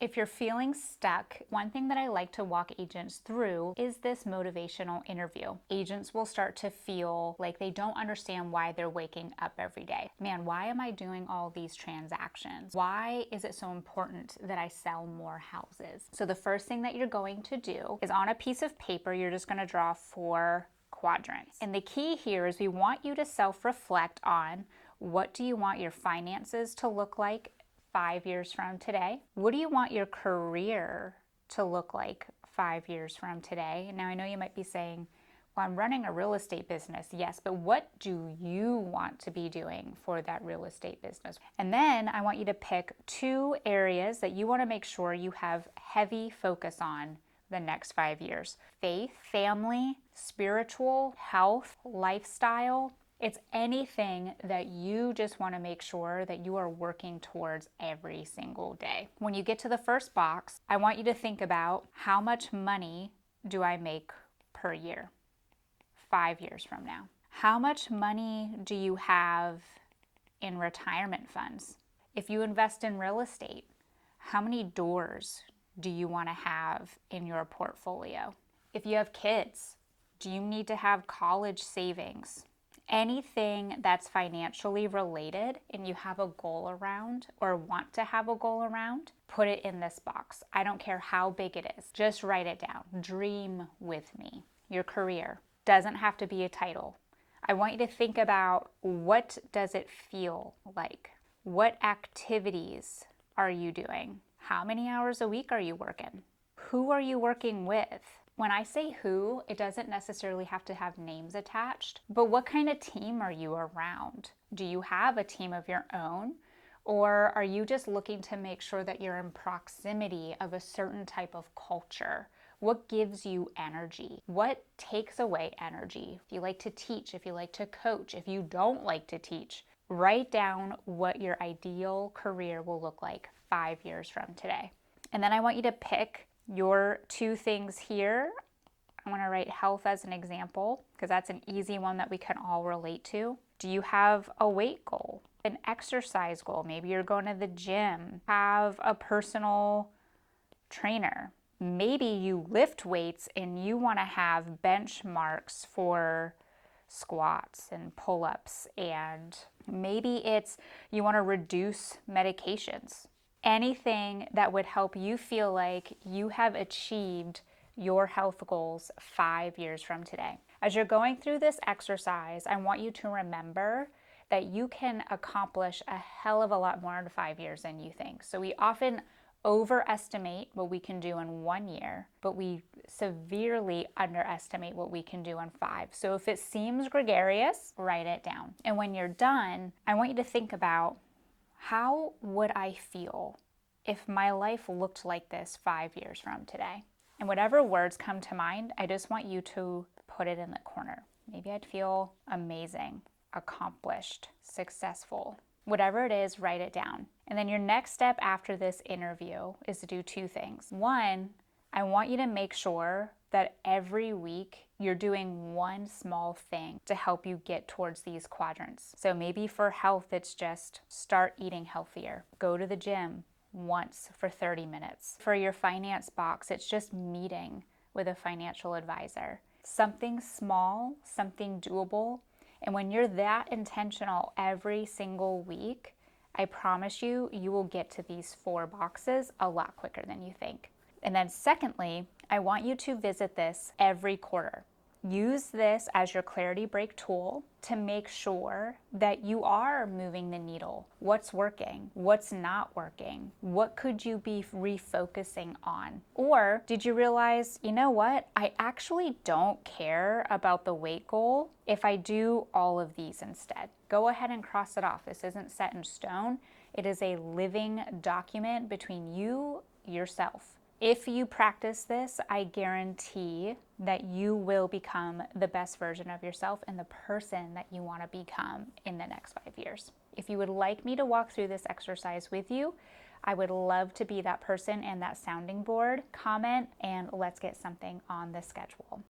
If you're feeling stuck, one thing that I like to walk agents through is this motivational interview. Agents will start to feel like they don't understand why they're waking up every day. Man, why am I doing all these transactions? Why is it so important that I sell more houses? So the first thing that you're going to do is on a piece of paper, you're just going to draw 4 quadrants. And the key here is we want you to self-reflect on what do you want your finances to look like 5 years from today? What do you want your career to look like 5 years from today? Now, I know you might be saying, well, I'm running a real estate business. Yes, but what do you want to be doing for that real estate business? And then I want you to pick 2 areas that you want to make sure you have heavy focus on the next 5 years. Faith, family, spiritual, health, lifestyle. It's anything that you just want to make sure that you are working towards every single day. When you get to the first box, I want you to think about how much money do I make per year 5 years from now? How much money do you have in retirement funds? If you invest in real estate, how many doors do you want to have in your portfolio? If you have kids, do you need to have college savings? Anything that's financially related and you have a goal around or want to have a goal around, put it in this box. I don't care how big it is. Just write it down. Dream with me. Your career doesn't have to be a title. I want you to think about, what does it feel like? What activities are you doing? How many hours a week are you working? Who are you working with? When I say who, it doesn't necessarily have to have names attached, but what kind of team are you around? Do you have a team of your own? Or are you just looking to make sure that you're in proximity of a certain type of culture? What gives you energy? What takes away energy? If you like to teach, if you like to coach, if you don't like to teach, write down what your ideal career will look like 5 years from today. And then I want you to pick your 2 things here. I want to write health as an example because that's an easy one that we can all relate to. Do you have a weight goal, an exercise goal? Maybe you're going to the gym, have a personal trainer. Maybe you lift weights and you want to have benchmarks for squats and pull-ups, and maybe it's you want to reduce medications. Anything that would help you feel like you have achieved your health goals 5 years from today. As you're going through this exercise, I want you to remember that you can accomplish a hell of a lot more in 5 years than you think. So we often overestimate what we can do in 1 year, but we severely underestimate what we can do in 5. So if it seems gregarious, write it down. And when you're done, I want you to think about, how would I feel if my life looked like this 5 years from today? And whatever words come to mind, I just want you to put it in the corner. Maybe I'd feel amazing, accomplished, successful. Whatever it is, write it down. And then your next step after this interview is to do 2 things. One, I want you to make sure that every week you're doing one small thing to help you get towards these quadrants. So maybe for health, it's just start eating healthier. Go to the gym once for 30 minutes. For your finance box, it's just meeting with a financial advisor. Something small, something doable. And when you're that intentional every single week, I promise you, you will get to these 4 boxes a lot quicker than you think. And then secondly, I want you to visit this every quarter. Use this as your clarity break tool to make sure that you are moving the needle. What's working? What's not working? What could you be refocusing on? Or did you realize, you know what? I actually don't care about the weight goal if I do all of these instead. Go ahead and cross it off. This isn't set in stone. It is a living document between you, yourself. If you practice this, I guarantee that you will become the best version of yourself and the person that you want to become in the next 5 years. If you would like me to walk through this exercise with you, I would love to be that person and that sounding board. Comment and let's get something on the schedule.